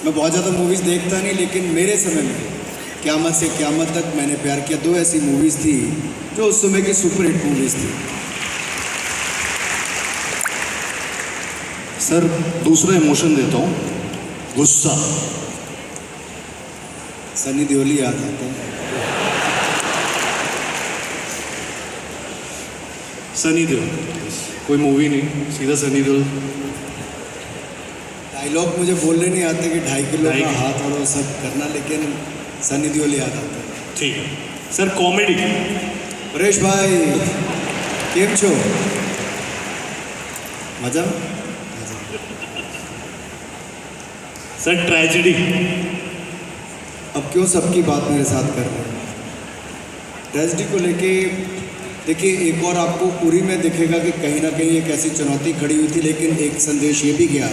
मैं बहुत ज़्यादा मूवीज़ देखता नहीं, लेकिन मेरे समय में क़यामत से क़यामत तक मैंने प्यार किया, दो ऐसी मूवीज़ थी जो उस समय की सुपरहिट मूवीज़ थी। सर दूसरा इमोशन देता हूँ, गुस्सा। सनी देओल याद आता है। सनी देओल, कोई मूवी नहीं, सीधा सनी देओल। डायलॉग मुझे बोलने नहीं आते कि 2.5 किलो का हाथ और वो सब करना, लेकिन सनी देओल याद आता है। ठीक है सर। कॉमेडी, परेश भाई केम छो? मजा? Sir tragedy. अब क्यों सबकी बात मेरे साथ कर रहे हैं? ट्रेजेडी को लेके देखिए, एक और आपको उरी में दिखेगा कि कहीं ना कहीं एक ऐसी चुनौती खड़ी हुई थी, लेकिन एक संदेश ये भी गया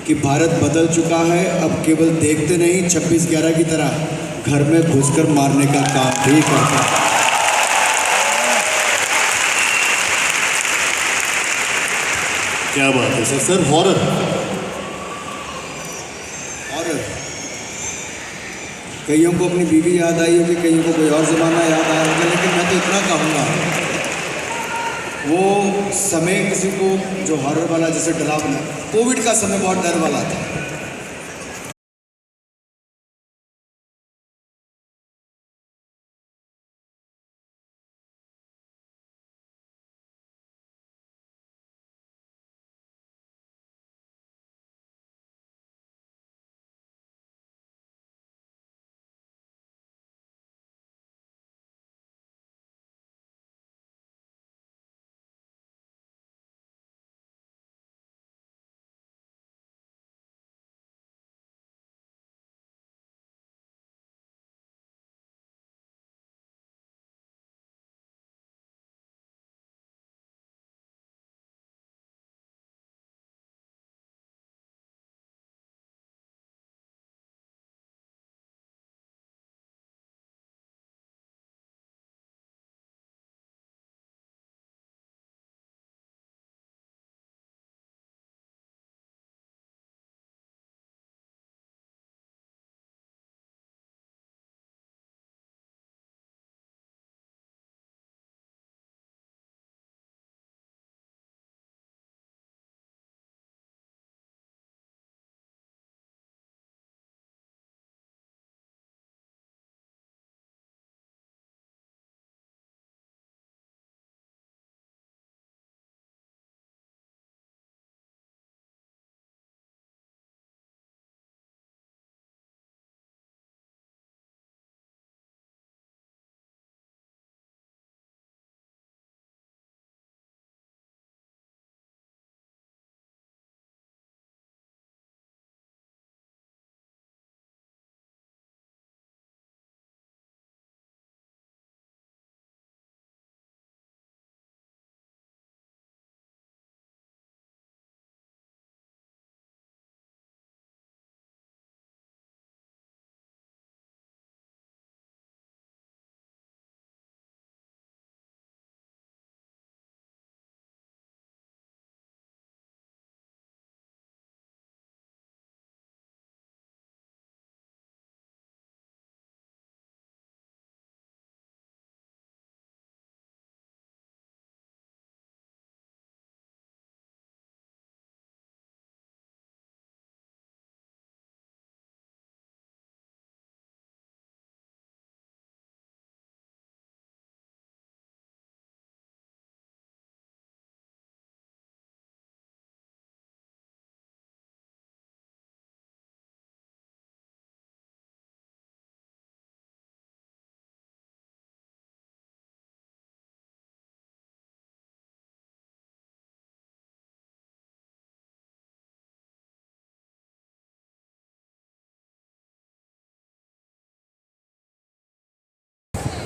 कि भारत बदल चुका है। अब केवल देखते नहीं, 26/11 की तरह घर में घुसकर मारने का काम भी करता है। क्या बात है सर। सर हॉरर, कईयों को अपनी बीवी याद आई होगी, कईयों को कोई और ज़माना याद आया होगा, लेकिन मैं तो इतना कहूँगा, वो समय किसी को जो हॉरर वाला, जैसे डरावना, कोविड का समय बहुत डर वाला था।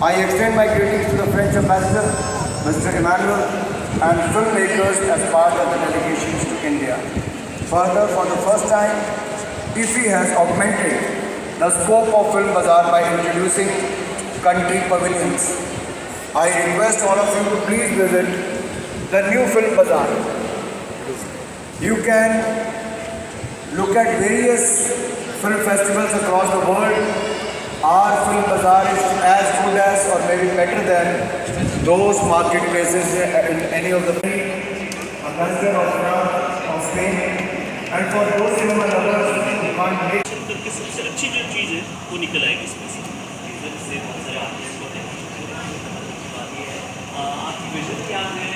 I extend my greetings to the French ambassador, Mr. Emmanuel, and filmmakers as part of the delegations to India. Further, for the first time, IFFI has augmented the scope of Film Bazaar by introducing country pavilions. I request all of you to please visit the new Film Bazaar. You can look at various film festivals across the world, our film bazaar is as good as or maybe better than those marketplaces in any of the ambassador of France, of Spain, and for those cinema lovers who can't make करके सबसे अच्छी जो चीज़ है वो निकल आएगी इसमें से बहुत सारे आर्टिस्ट होते हैं। बात ये है आपकी विजन क्या है